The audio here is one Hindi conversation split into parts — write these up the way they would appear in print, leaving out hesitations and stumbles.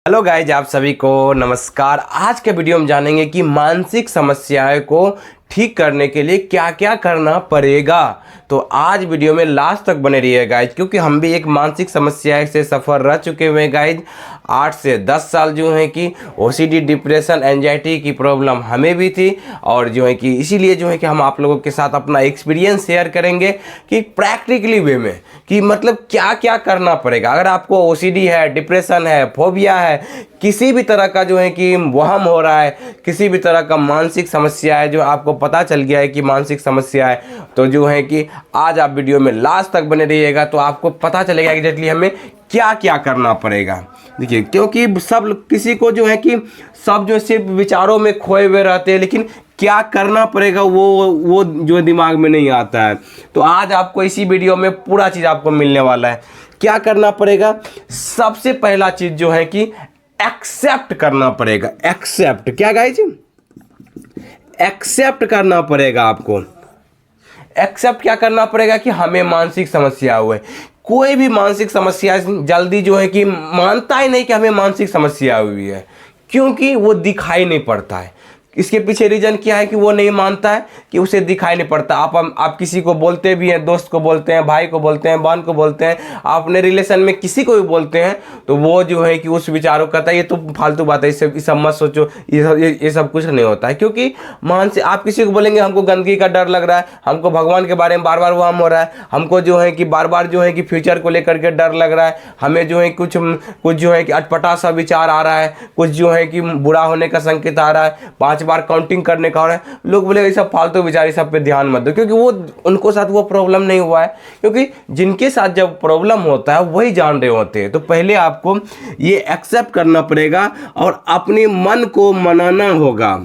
हेलो गाइज, आप सभी को नमस्कार। आज के वीडियो में जानेंगे कि मानसिक समस्याएं को ठीक करने के लिए क्या क्या करना पड़ेगा। तो आज वीडियो में लास्ट तक बने रहिए गाइज, क्योंकि हम भी एक मानसिक समस्या से सफ़र रह चुके हुए हैं गाइज। 8 से 10 साल जो है कि ओसीडी, डिप्रेशन, एंजाइटी की प्रॉब्लम हमें भी थी, और जो है कि इसीलिए जो है कि हम आप लोगों के साथ अपना एक्सपीरियंस शेयर करेंगे कि प्रैक्टिकली वे में कि मतलब क्या क्या करना पड़ेगा। अगर आपको ओसीडी है, डिप्रेशन है, फोबिया है, किसी भी तरह का जो है कि वहम हो रहा है, किसी भी तरह का मानसिक समस्या है, जो आपको पता चल गया है कि मानसिक समस्या है, तो जो है कि आज आप वीडियो में लास्ट तक बने रहिएगा तो आपको पता चलेगा एग्जैक्टली हमें क्या क्या करना पड़ेगा। देखिए, क्योंकि सब किसी को जो है कि सब जो सिर्फ विचारों में खोए हुए रहते हैं, लेकिन क्या करना पड़ेगा वो जो दिमाग में नहीं आता है। तो आज आपको इसी वीडियो में पूरा चीज़ आपको मिलने वाला है। क्या करना पड़ेगा? सबसे पहला चीज़ जो है कि एक्सेप्ट करना पड़ेगा। एक्सेप्ट क्या गाइज? एक्सेप्ट करना पड़ेगा आपको। एक्सेप्ट क्या करना पड़ेगा कि हमें मानसिक समस्या हुई। कोई भी मानसिक समस्या जल्दी जो है कि मानता ही नहीं कि हमें मानसिक समस्या हुई है, क्योंकि वो दिखाई नहीं पड़ता है। इसके पीछे रीज़न क्या है कि वो नहीं मानता है कि उसे दिखाई नहीं पड़ता। आप किसी को बोलते भी हैं, दोस्त को बोलते हैं, भाई को बोलते हैं, बहन को बोलते हैं, आप अपने रिलेशन में किसी को भी बोलते हैं, तो वो जो है कि उस विचारों कहता है ये तो फालतू बात है, ये सब मत सोचो, ये सब कुछ नहीं होता है। क्योंकि मानसिक, आप किसी को बोलेंगे हमको गंदगी का डर लग रहा है, हमको भगवान के बारे में बार बार वहम हो रहा है, हमको जो है कि बार बार जो है कि फ्यूचर को लेकर के डर लग रहा है, हमें जो है कुछ जो है कि अटपटा सा विचार आ रहा है, कुछ जो है कि बुरा होने का संकेत आ रहा है, 5 बार काउंटिंग करने का हो रहा है। लोग बोलेगा ये सब फालतू विचार, सब पे ध्यान मत दो, क्योंकि वो उनको साथ वो प्रॉब्लम नहीं हुआ है। क्योंकि जिनके साथ जब प्रॉब्लम होता है वही जान रहे होते हैं। तो पहले आपको ये एक्सेप्ट करना पड़ेगा और अपने मन को मनाना होगा।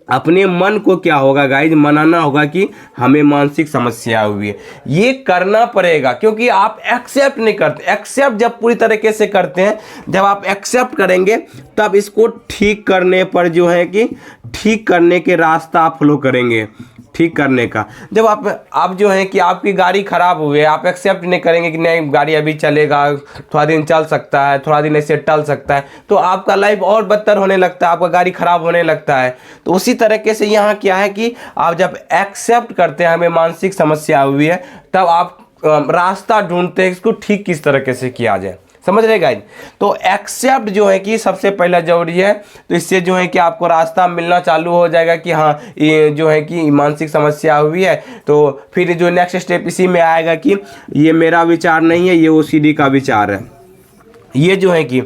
अपने मन को क्या होगा गाइज? मनाना होगा कि हमें मानसिक समस्या हुई है। ये करना पड़ेगा, क्योंकि आप एक्सेप्ट नहीं करते। एक्सेप्ट जब पूरी तरीके से करते हैं, जब आप एक्सेप्ट करेंगे तब इसको ठीक करने पर जो है कि ठीक करने के रास्ता आप फॉलो करेंगे। ठीक करने का, जब आप जो है कि आपकी गाड़ी ख़राब हुई है, आप एक्सेप्ट नहीं करेंगे कि नहीं गाड़ी अभी चलेगा, थोड़ा दिन चल सकता है, थोड़ा दिन ऐसे टल सकता है, तो आपका लाइफ और बदतर होने लगता है, आपका गाड़ी ख़राब होने लगता है। तो उसी तरीके से यहाँ क्या है कि आप जब एक्सेप्ट करते हैं हमें मानसिक समस्या हुई है, तब आप रास्ता ढूंढते हैं इसको ठीक किस तरीके से किया जाए। समझ रहे गाइज? तो एक्सेप्ट जो है कि सबसे पहला जरूरी है। तो इससे जो है कि आपको रास्ता मिलना चालू हो जाएगा कि हाँ ये जो है कि मानसिक समस्या हुई है। तो फिर जो नेक्स्ट स्टेप इसी में आएगा कि ये मेरा विचार नहीं है, ये ओसीडी का विचार है। ये जो है कि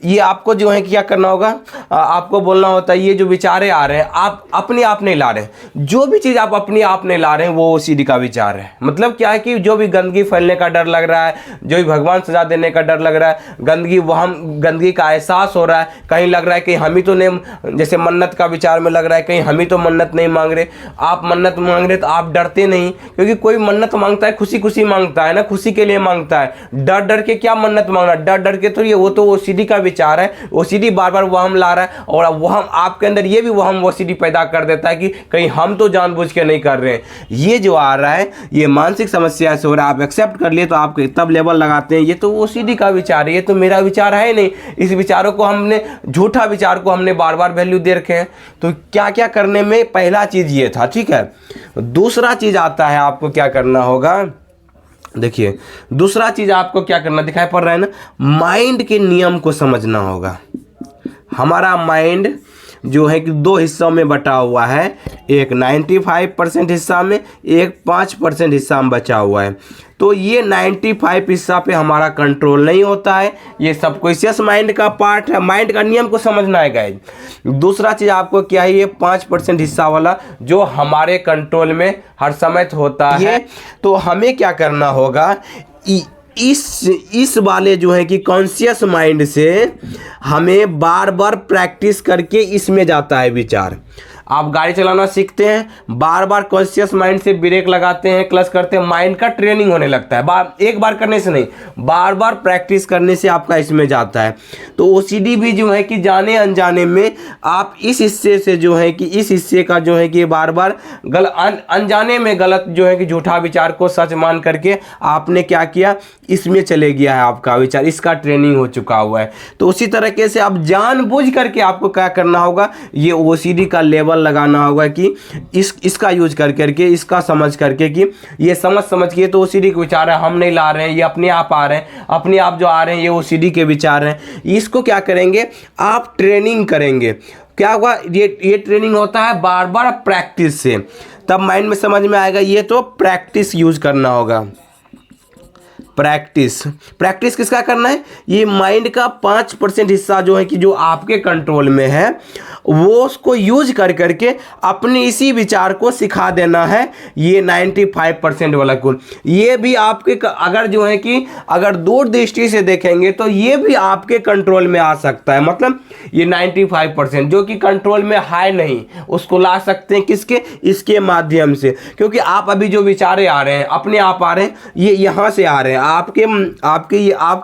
ये आपको जो है कि क्या करना होगा, आपको बोलना होता है ये जो विचारें आ रहे हैं आप अपने आप नहीं ला रहे हैं। जो भी चीज़ आप अपने आप नहीं ला रहे हैं वो ओसीडी का विचार है। मतलब क्या है कि जो भी गंदगी फैलने का डर लग रहा है, जो भी भगवान सजा देने का डर लग रहा है, गंदगी का एहसास हो रहा है, कहीं लग रहा है कि हम ही तो नहीं, जैसे मन्नत का विचार में लग रहा है कहीं हम ही तो मन्नत नहीं मांग रहे। आप मन्नत मांग रहे तो आप डरते नहीं, क्योंकि कोई मन्नत मांगता है खुशी खुशी मांगता है ना, खुशी के लिए मांगता है। डर डर के क्या मन्नत मांगना? डर के तो ये वो तो ओसीडी का विचार है। ओसीडी बार बार वहम ला रहा है, और वहम आपके अंदर ये भी वहम ओसीडी पैदा कर देता है कि कहीं हम तो जानबूझ के नहीं कर रहे हैं। ये जो आ रहा है ये मानसिक समस्या से हो रहा है। आप एक्सेप्ट कर लिए तो आप तब लेबल लगाते हैं ये तो ओसीडी का विचार है, ये तो मेरा विचार है नहीं। इस विचारों को हमने, झूठा विचार को हमने बार बार वैल्यू दे रखे हैं। तो क्या क्या करने में पहला चीज ये था, ठीक है। दूसरा चीज आता है आपको क्या करना होगा। देखिए, दूसरा चीज आपको क्या करना दिखाई पड़ रहा है ना, माइंड के नियम को समझना होगा। हमारा माइंड जो है कि 2 हिस्सों में बटा हुआ है, एक 95% हिस्सा में, एक 5% हिस्सा में बचा हुआ है। तो ये 95 हिस्सा पे हमारा कंट्रोल नहीं होता है, ये सबकॉन्शियस माइंड का पार्ट है। माइंड का नियम को समझना है गाइस। दूसरा चीज़ आपको क्या है, ये 5% हिस्सा वाला जो हमारे कंट्रोल में हर समय होता है। तो हमें क्या करना होगा, इस वाले जो है कि कॉन्शियस माइंड से हमें बार बार प्रैक्टिस करके इसमें जाता है विचार। आप गाड़ी चलाना सीखते हैं, बार बार कॉन्शियस माइंड से ब्रेक लगाते हैं, क्लच करते हैं, माइंड का ट्रेनिंग होने लगता है। एक बार करने से नहीं, बार बार प्रैक्टिस करने से आपका इसमें जाता है। तो ओसीडी भी जो है कि जाने अनजाने में आप इस हिस्से से जो है कि इस हिस्से का जो है कि बार बार अनजाने में गलत जो है कि झूठा विचार को सच मान करके आपने क्या किया, इसमें चले गया है आपका विचार, इसका ट्रेनिंग हो चुका हुआ है। तो उसी तरीके से आप जानबूझ करके आपको क्या करना होगा, ये ओसीडी का लेवल लगाना होगा कि इसका यूज कर करके, इसका समझ करके कि ये समझ के तो ओसीडी के विचार है, हम नहीं ला रहे हैं, ये अपने आप आ रहे हैं, अपने आप जो आ रहे हैं ये ओसीडी के विचार हैं। इसको क्या करेंगे, आप ट्रेनिंग करेंगे। क्या होगा, ये ट्रेनिंग होता है बार बार प्रैक्टिस से, तब माइंड में समझ में आएगा। ये तो प्रैक्टिस यूज करना होगा। प्रैक्टिस किसका करना है, ये माइंड का 5% हिस्सा जो है कि जो आपके कंट्रोल में है, वो उसको यूज कर करके अपने इसी विचार को सिखा देना है। ये 95% वाला गुण, ये भी आपके अगर जो है कि अगर दूर दृष्टि से देखेंगे तो ये भी आपके कंट्रोल में आ सकता है। मतलब ये 95% जो कि कंट्रोल में है नहीं, उसको ला सकते हैं किसके, इसके माध्यम से। क्योंकि आप अभी जो विचारे आ रहे हैं अपने आप आ रहे हैं, ये यहाँ से आ रहे हैं, आप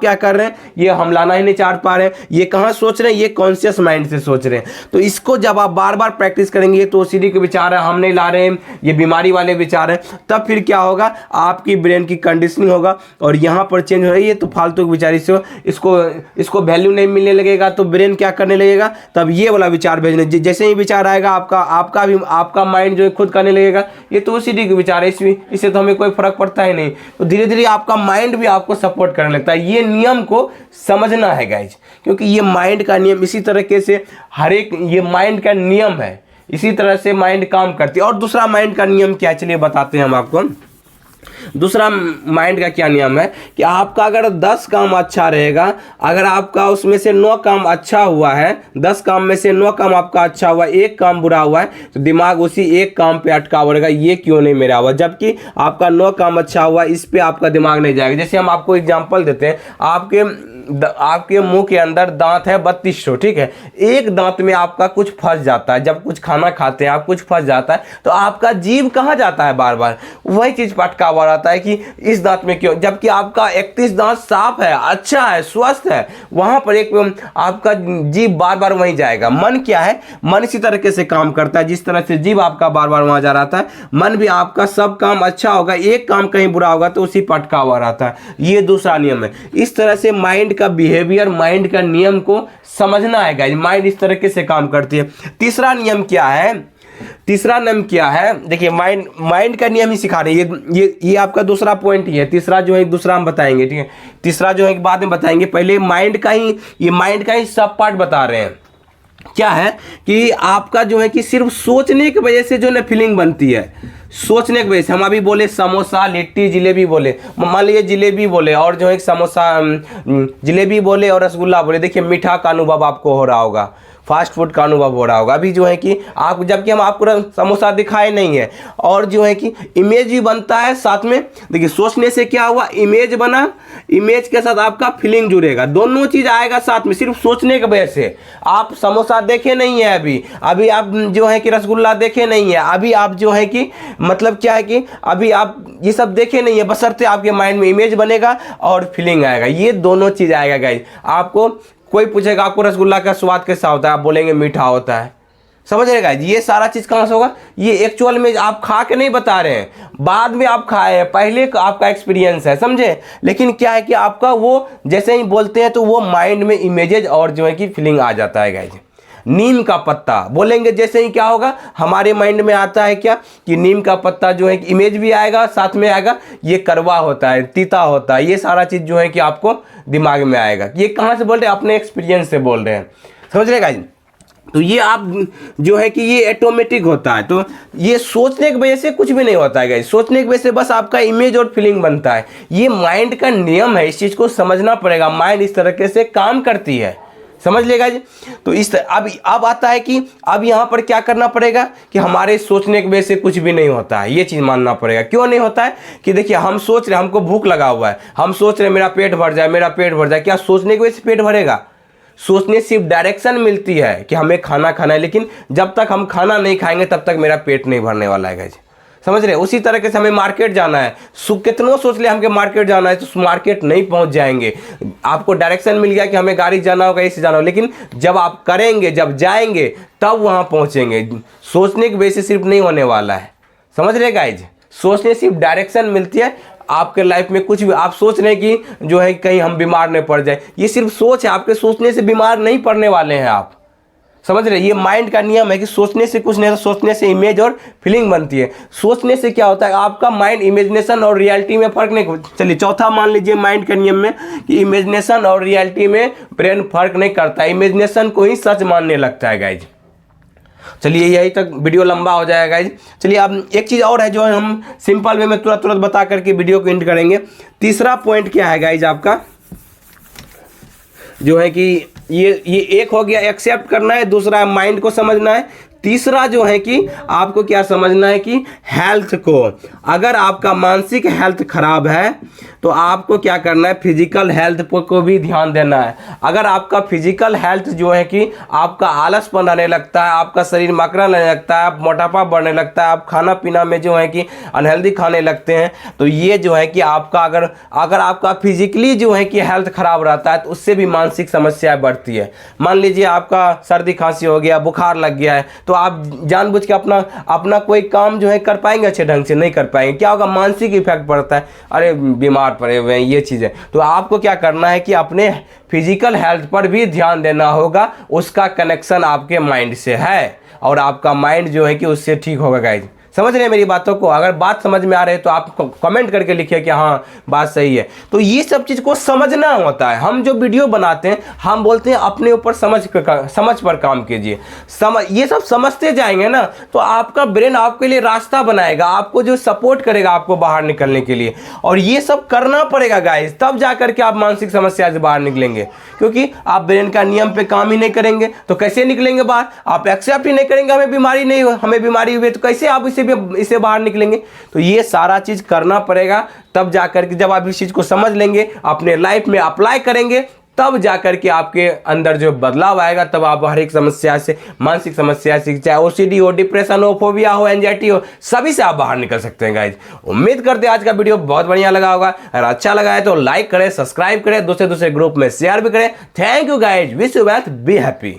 क्या कर रहे हैं, ये हम लाना ही नहीं चाह पा रहे हैं। ये कहाँ सोच रहे हैं, ये कॉन्शियस माइंड से सोच रहे हैं। तो इसको जब आप बार बार प्रैक्टिस करेंगे तो ओसीडी के विचार है, हम नहीं ला रहे हैं, ये बीमारी वाले विचार हैं, तब फिर क्या होगा, आपकी ब्रेन की कंडीशनिंग होगा और यहाँ पर चेंज हो रही है। तो फालतू के विचार, इसको वैल्यू नहीं मिलने लगेगा तो ब्रेन क्या करने लगेगा, तब ये वाला विचार भेजने, जैसे ही विचार आएगा आपका माइंड जो है खुद करने लगेगा, ये तो ओसीडी के विचार है, इससे तो हमें कोई फर्क पड़ता ही नहीं। तो धीरे धीरे आपका माइंड भी आपको सपोर्ट करने लगता है। ये नियम को समझना है गाइज, क्योंकि ये माइंड का नियम इसी तरीके से हर एक, ये माइंड का नियम है, इसी तरह से माइंड काम करती है। और दूसरा माइंड का नियम क्या, चलिए बताते हैं हम आपको। दूसरा माइंड का क्या नियम है कि आपका अगर 10 काम अच्छा रहेगा, अगर आपका उसमें से 9 काम अच्छा हुआ है, 10 काम में से 9 काम आपका अच्छा हुआ है, 1 काम बुरा हुआ है, तो दिमाग उसी 1 काम पे अटका हुआ रहेगा, ये क्यों नहीं मेरा हुआ, जबकि आपका 9 काम अच्छा हुआ, इस पे आपका दिमाग नहीं जाएगा। जैसे हम आपको एग्जांपल देते हैं, आपके मुंह के अंदर दांत है 3200, ठीक है, एक दांत में आपका कुछ फंस जाता है, जब कुछ खाना खाते हैं आप कुछ फंस जाता है, तो आपका जीभ कहाँ जाता है, बार बार वही चीज पटका हुआ रहता है कि इस दांत में क्यों, जबकि आपका 31 दांत साफ है, अच्छा है, स्वस्थ है, वहां पर एक आपका जीभ बार बार वहीं जाएगा। मन क्या है, मन इसी तरीके से काम करता है, जिस तरह से जीभ आपका बार बार वहां जा रहा है, मन भी आपका सब काम अच्छा होगा, एक काम कहीं बुरा होगा तो उसी पटका हुआ रहता है। ये दूसरा नियम है। इस तरह से माइंड का बिहेवियर, माइंड का नियम को समझना है गाइस, माइंड इस तरीके से काम करती है। तीसरा नियम क्या है, देखिए माइंड का नियम ही सिखा रहे हैं। ये आपका दूसरा पॉइंट ही है। तीसरा जो है दूसरा हम बताएंगे, ठीक है, तीसरा जो है बाद में बताएंगे, पहले माइंड का ही सब पार्ट बता रहे हैं। क्या है कि आपका जो है कि सिर्फ सोचने की वजह से जो ना फीलिंग बनती है, सोचने की वजह से। हम अभी बोले समोसा, लिट्टी, जिलेबी बोले, मान लीजिए जिलेबी बोले और जो है समोसा, जिलेबी बोले और रसगुल्ला बोले, देखिए मीठा का अनुभव आपको हो रहा होगा, फास्ट फूड का अनुभव हो रहा होगा। अभी जो है कि आप, जबकि हम आपको समोसा दिखाए नहीं है, और जो है कि इमेज भी बनता है साथ में। देखिए सोचने से क्या हुआ, इमेज बना, इमेज के साथ आपका फीलिंग जुड़ेगा, दोनों चीज आएगा साथ में। सिर्फ सोचने की वजह से आप समोसा देखे नहीं है, अभी आप जो है कि रसगुल्ला देखे नहीं है, अभी आप जो है कि मतलब क्या है कि अभी आप ये सब देखे नहीं है, बशर्ते आपके माइंड में इमेज बनेगा और फीलिंग आएगा, ये दोनों चीज आएगा गाइस। आपको कोई पूछेगा आपको रसगुल्ला का स्वाद कैसा होता है, आप बोलेंगे मीठा होता है, समझ रहे गाइस। ये सारा चीज कहां से होगा, ये एक्चुअल में आप खा के नहीं बता रहे हैं, बाद में आप खाए हैं, पहले आपका एक्सपीरियंस है, समझे। लेकिन क्या है कि आपका वो जैसे ही बोलते हैं तो वो माइंड में इमेजेस और जो है कि फीलिंग आ जाता है गाइस। नीम का पत्ता बोलेंगे जैसे ही क्या होगा, हमारे माइंड में आता है क्या कि नीम का पत्ता जो है कि इमेज भी आएगा, साथ में आएगा ये कड़वा होता है, तीता होता है, ये सारा चीज जो है कि आपको दिमाग में आएगा। ये कहाँ से बोल रहे हैं, अपने एक्सपीरियंस से बोल रहे हैं, समझ रहे गाइस। तो ये आप जो है कि ये ऑटोमेटिक होता है। तो ये सोचने की वजह से कुछ भी नहीं होता है गाइस, सोचने की वजह से बस आपका इमेज और फीलिंग बनता है। ये माइंड का नियम है, इस चीज को समझना पड़ेगा। माइंड इस तरीके से काम करती है, समझ लेगा जी। तो इस अब आता है कि अब यहाँ पर क्या करना पड़ेगा कि हमारे सोचने की वजह से कुछ भी नहीं होता है, ये चीज़ मानना पड़ेगा। क्यों नहीं होता है कि देखिए हम सोच रहे हैं, हमको भूख लगा हुआ है, हम सोच रहे हैं मेरा पेट भर जाए, मेरा पेट भर जाए, क्या सोचने की वजह से पेट भरेगा? सोचने से सिर्फ डायरेक्शन मिलती है कि हमें खाना खाना है, लेकिन जब तक हम खाना नहीं खाएंगे तब तक मेरा पेट नहीं भरने वाला है गाइज। समझ रहे? उसी तरीके से हमें मार्केट जाना है, कितनों सोच ले हमके मार्केट जाना है तो मार्केट नहीं पहुंच जाएंगे। आपको डायरेक्शन मिल गया कि हमें गाड़ी जाना होगा, ऐसे जाना होगा, लेकिन जब आप करेंगे, जब जाएंगे तब वहां पहुंचेंगे। सोचने की वजह से सिर्फ नहीं होने वाला है। समझ रहे गाइज? सोचने सिर्फ डायरेक्शन मिलती है आपके लाइफ में। कुछ भी आप सोच रहे हैं कि जो है कहीं हम बीमार नहीं पड़ जाए, ये सिर्फ सोच है। आपके सोचने से बीमार नहीं पड़ने वाले हैं आप। समझ रहे? ये माइंड का नियम है कि सोचने से कुछ नहीं, सोचने से इमेज और फीलिंग बनती है। सोचने से क्या होता है, आपका माइंड इमेजिनेशन और रियलिटी में फर्क नहीं। चलिए चौथा मान लीजिए माइंड के नियम में कि इमेजिनेशन और रियलिटी में ब्रेन फर्क नहीं करता, इमेजिनेशन को ही सच मानने लगता है गाइज। चलिए यही तक वीडियो लंबा हो जाएगा गाइज। चलिए अब एक चीज़ और है जो हम सिंपल वे में तुरंत बता करके वीडियो को एंड करेंगे। तीसरा पॉइंट क्या है गाइज आपका, जो है कि ये एक हो गया एक्सेप्ट करना है, दूसरा माइंड को समझना है, तीसरा जो है कि आपको क्या समझना है कि हेल्थ को, अगर आपका मानसिक हेल्थ खराब है तो आपको क्या करना है, फिजिकल हेल्थ को भी ध्यान देना है। अगर आपका फिजिकल हेल्थ जो है कि आपका आलसपन आने लगता है, आपका शरीर मकड़ा लगने लगता है, आप मोटापा बढ़ने लगता है, आप खाना पीना में जो है कि अनहेल्दी खाने लगते हैं, तो ये जो है कि आपका अगर आपका फिजिकली जो है कि हेल्थ खराब रहता है तो उससे भी मानसिक समस्याएं बढ़ती है। मान लीजिए आपका सर्दी खांसी हो गया, बुखार लग गया है, तो आप जानबूझ के अपना कोई काम जो है कर पाएंगे, अच्छे ढंग से नहीं कर पाएंगे। क्या होगा, मानसिक इफेक्ट पड़ता है, अरे बीमार पड़े हुए हैं, ये चीज़ है। तो आपको क्या करना है कि अपने फिजिकल हेल्थ पर भी ध्यान देना होगा। उसका कनेक्शन आपके माइंड से है और आपका माइंड जो है कि उससे ठीक होगा गाइज। समझ रहे हैं मेरी बातों को? अगर बात समझ में आ रही है तो आप कमेंट करके लिखिए कि हाँ बात सही है। तो ये सब चीज़ को समझना होता है। हम जो वीडियो बनाते हैं हम बोलते हैं अपने ऊपर समझ पर काम कीजिए। ये सब समझते जाएंगे ना तो आपका ब्रेन आपके लिए रास्ता बनाएगा, आपको जो सपोर्ट करेगा आपको बाहर निकलने के लिए। और ये सब करना पड़ेगा गाइस, तब जा करके आप मानसिक समस्या से बाहर निकलेंगे। क्योंकि आप ब्रेन का नियम पे काम ही नहीं करेंगे तो कैसे निकलेंगे बाहर? आप एक्सेप्ट ही नहीं करेंगे हमें बीमारी नहीं हो, हमें बीमारी हुई तो कैसे आप इसे बाहर निकलेंगे? तो ये सारा चीज करना पड़ेगा, तब जाकर के जब आप इस चीज को समझ लेंगे, अपने लाइफ में अप्लाई करेंगे, तब जाकर के आपके अंदर जो बदलाव आएगा, तब आप हर एक समस्या से, मानसिक समस्या से, चाहे ओसीडी हो, डिप्रेशन हो, फोबिया हो, एंजाइटी हो, सभी से आप बाहर निकल सकते हैं गाइज। उम्मीद करते हैं आज का वीडियो बहुत बढ़िया लगा होगा। अगर अच्छा लगा है तो लाइक करें, सब्सक्राइब करें, दूसरे ग्रुप में शेयर भी करें। Thank you guys, wish you wealth, be happy.